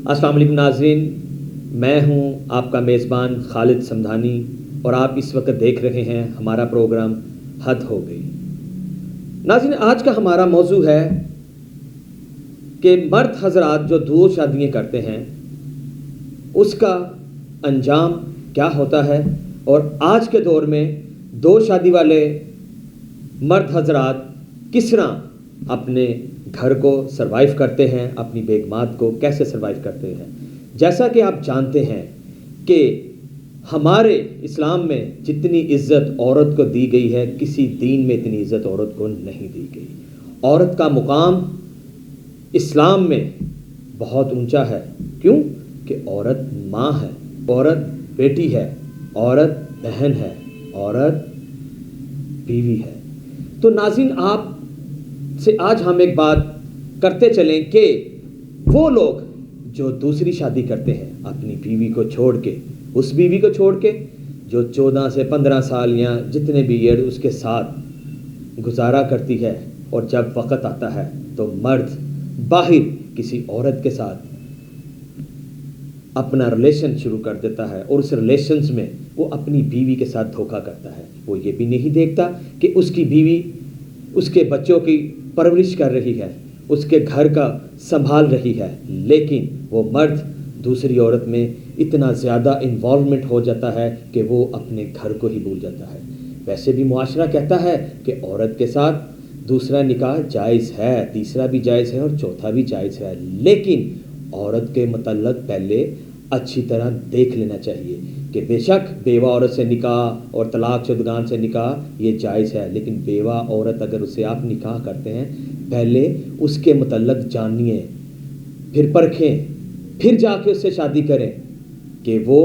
अस्सलाम वालेकुम नाज़रीन, मैं हूं आपका मेज़बान खालिद समधानी और आप इस वक्त देख रहे हैं हमारा प्रोग्राम हद हो गई। नाज़रीन, आज का हमारा मौजू है कि मर्द हज़रात जो दो शादियां करते हैं उसका अंजाम क्या होता है और आज के दौर में दो शादी वाले मर्द हज़रात किस तरह अपने घर को सरवाइव करते हैं, अपनी बेगमात को कैसे सरवाइव करते हैं। जैसा कि आप जानते हैं कि हमारे इस्लाम में जितनी इज़्ज़त औरत को दी गई है, किसी दीन में इतनी इज़्ज़त औरत को नहीं दी गई। औरत का मुकाम इस्लाम में बहुत ऊंचा है। क्यों? कि औरत माँ है, औरत बेटी है, औरत बहन है, औरत बीवी है। तो नाज़रीन, आप से आज हम एक बात करते चलें कि वो लोग जो दूसरी शादी करते हैं अपनी बीवी को छोड़ के, उस बीवी को छोड़ के जो 14 से 15 साल या जितने भी ईयर उसके साथ गुजारा करती है, और जब वक़्त आता है तो मर्द बाहर किसी औरत के साथ अपना रिलेशन शुरू कर देता है और उस रिलेशंस में वो अपनी बीवी के साथ धोखा करता है। वो ये भी नहीं देखता कि उसकी बीवी उसके बच्चों की परवरिश कर रही है, उसके घर का संभाल रही है, लेकिन वो मर्द दूसरी औरत में इतना ज़्यादा इन्वॉल्वमेंट हो जाता है कि वो अपने घर को ही भूल जाता है। वैसे भी मुआशरा कहता है कि औरत के साथ दूसरा निकाह जायज़ है, तीसरा भी जायज़ है और चौथा भी जायज़ है, लेकिन औरत के मतलब पहले अच्छी तरह देख लेना चाहिए कि बेशक बेवा औरत से निकाह और तलाक शुदगान से निकाह ये जायज़ है, लेकिन बेवा औरत अगर उससे आप निकाह करते हैं पहले उसके मतलब जानिए, फिर परखें, फिर जाके उससे शादी करें कि वो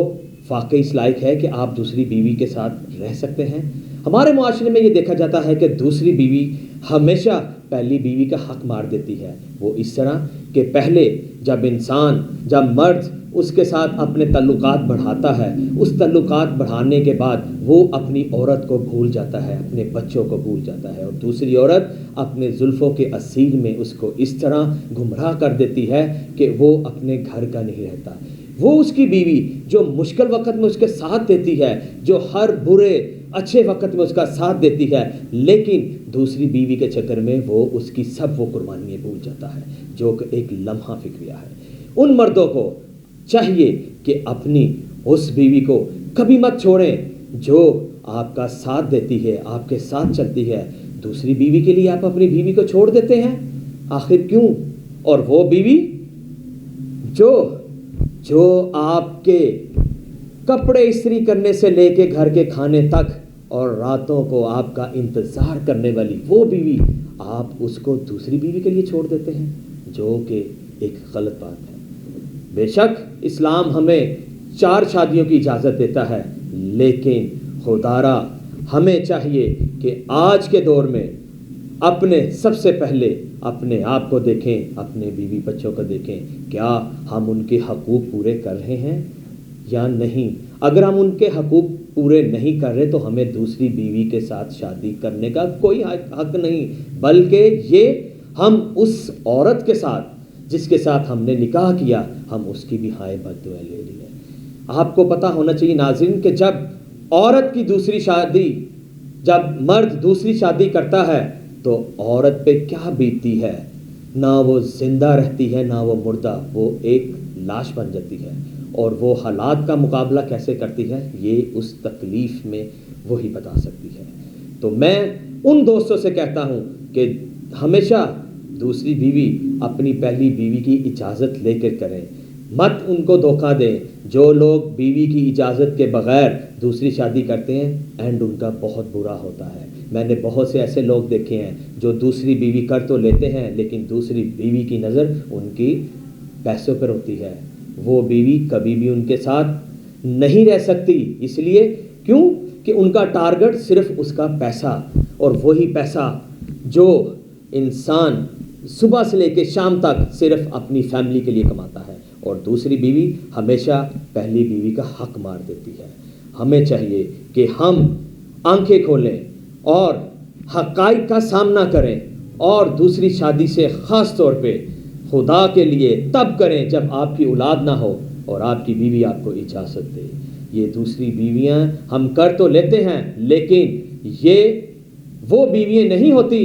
वाकई इस लायक है कि आप दूसरी बीवी के साथ रह सकते हैं। हमारे मुआशरे में ये देखा जाता है कि दूसरी बीवी हमेशा पहली बीवी का हक मार देती है। वो इस तरह कि पहले जब मर्द उसके साथ अपने तल्लुकात बढ़ाता है, उस तल्लुकात बढ़ाने के बाद वो अपनी औरत को भूल जाता है, अपने बच्चों को भूल जाता है, और दूसरी औरत अपने जुल्फ़ों के असीर में उसको इस तरह गुमराह कर देती है कि वो अपने घर का नहीं रहता। वो उसकी बीवी जो मुश्किल वक़्त में उसके साथ देती है, जो हर बुरे अच्छे वक़्त में उसका साथ देती है, लेकिन दूसरी बीवी के चक्कर में वो उसकी सब वो कुर्बानियाँ भूल जाता है जो कि एक लम्हा फिक्रिया है। उन मर्दों को चाहिए कि अपनी उस बीवी को कभी मत छोड़ें जो आपका साथ देती है, आपके साथ चलती है। दूसरी बीवी के लिए आप अपनी बीवी को छोड़ देते हैं, आखिर क्यों? और वो बीवी जो आपके कपड़े इस्त्री करने से लेके घर के खाने तक और रातों को आपका इंतज़ार करने वाली वो बीवी, आप उसको दूसरी बीवी के लिए छोड़ देते हैं, जो कि एक गलत बात है। बेशक इस्लाम हमें 4 शादियों की इजाज़त देता है, लेकिन खुदारा हमें चाहिए कि आज के दौर में अपने सबसे पहले अपने आप को देखें, अपने बीवी बच्चों को देखें, क्या हम उनके हकूक़ पूरे कर रहे हैं या नहीं। अगर हम उनके हकूक़ पूरे नहीं कर रहे तो हमें दूसरी बीवी के साथ शादी करने का कोई हक नहीं, बल्कि ये हम उस औरत के साथ जिसके साथ हमने निकाह किया, हम उसकी भी हाय बद्दुआ ले ली है। आपको पता होना चाहिए नाज़रीन कि जब मर्द दूसरी शादी करता है तो औरत पे क्या बीतती है। ना वो जिंदा रहती है ना वो मुर्दा, वो एक लाश बन जाती है, और वो हालात का मुकाबला कैसे करती है ये उस तकलीफ़ में वही बता सकती है। तो मैं उन दोस्तों से कहता हूँ कि हमेशा दूसरी बीवी अपनी पहली बीवी की इजाज़त लेकर करें, मत उनको धोखा दें। जो लोग बीवी की इजाज़त के बग़ैर दूसरी शादी करते हैं एंड उनका बहुत बुरा होता है। मैंने बहुत से ऐसे लोग देखे हैं जो दूसरी बीवी कर तो लेते हैं, लेकिन दूसरी बीवी की नज़र उनकी पैसों पर होती है। वो बीवी कभी भी उनके साथ नहीं रह सकती, इसलिए क्यों कि उनका टारगेट सिर्फ उसका पैसा, और वही पैसा जो इंसान सुबह से लेकर शाम तक सिर्फ अपनी फैमिली के लिए कमाता है, और दूसरी बीवी हमेशा पहली बीवी का हक मार देती है। हमें चाहिए कि हम आंखें खोलें और हक़ाइक़ का सामना करें, और दूसरी शादी से ख़ास तौर पे خدا کے لیے تب کریں جب آپ کی اولاد نہ ہو اور آپ کی بیوی آپ کو اجازت دے۔ یہ دوسری بیویاں ہم کر تو لیتے ہیں، لیکن یہ وہ بیویاں نہیں ہوتی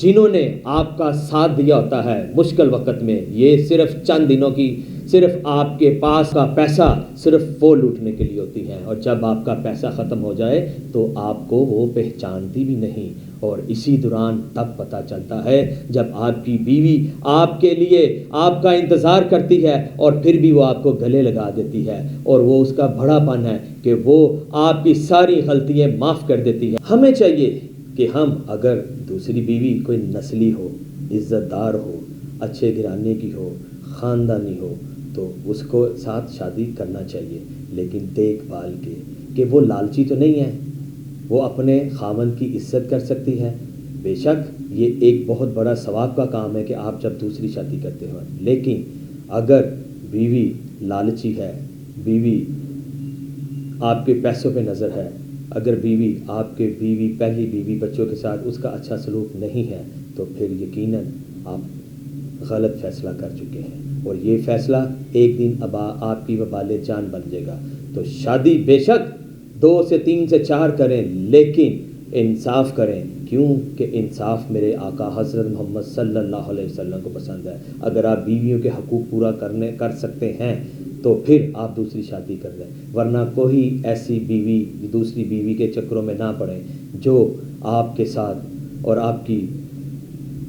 جنہوں نے آپ کا ساتھ دیا ہوتا ہے مشکل وقت میں۔ یہ صرف چند دنوں کی، صرف آپ کے پاس کا پیسہ صرف وہ لوٹنے کے لیے ہوتی ہیں، اور جب آپ کا پیسہ ختم ہو جائے تو آپ کو وہ پہچانتی بھی نہیں، اور اسی دوران تب پتہ چلتا ہے جب آپ کی بیوی آپ کے لیے آپ کا انتظار کرتی ہے اور پھر بھی وہ آپ کو گلے لگا دیتی ہے، اور وہ اس کا بڑا پن ہے کہ وہ آپ کی ساری غلطیاں معاف کر دیتی ہے۔ ہمیں چاہیے کہ ہم اگر دوسری بیوی کوئی نسلی ہو، عزت دار ہو، اچھے گھرانے کی ہو، خاندانی ہو، تو اس کو ساتھ شادی کرنا چاہیے، لیکن دیکھ بھال کے کہ وہ لالچی تو نہیں ہے، وہ اپنے خاوند کی عزت کر سکتی ہے۔ بے شک یہ ایک بہت بڑا ثواب کا کام ہے کہ آپ جب دوسری شادی کرتے ہو، لیکن اگر بیوی لالچی ہے، بیوی آپ کے پیسوں پہ نظر ہے، اگر بیوی آپ کے پہلی بیوی بچوں کے ساتھ اس کا اچھا سلوک نہیں ہے، تو پھر یقیناً آپ غلط فیصلہ کر چکے ہیں، اور یہ فیصلہ ایک دن آپ کی وبال جان بن جائے گا۔ تو شادی بے شک 2 سے 3 سے 4 کریں، لیکن انصاف کریں، کیوں کہ انصاف میرے آقا حضرت محمد صلی اللہ علیہ وسلم کو پسند ہے۔ اگر آپ بیویوں کے حقوق پورا کر سکتے ہیں تو پھر آپ دوسری شادی کر لیں، ورنہ کوئی ایسی بیوی دوسری بیوی کے چکروں میں نہ پڑیں جو آپ کے ساتھ اور آپ کی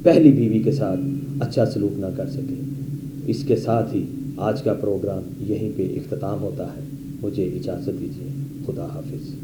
پہلی بیوی کے ساتھ اچھا سلوک نہ کر سکے۔ اس کے ساتھ ہی آج کا پروگرام یہیں پہ اختتام ہوتا ہے۔ مجھے اجازت دیجیے، خدا حافظ۔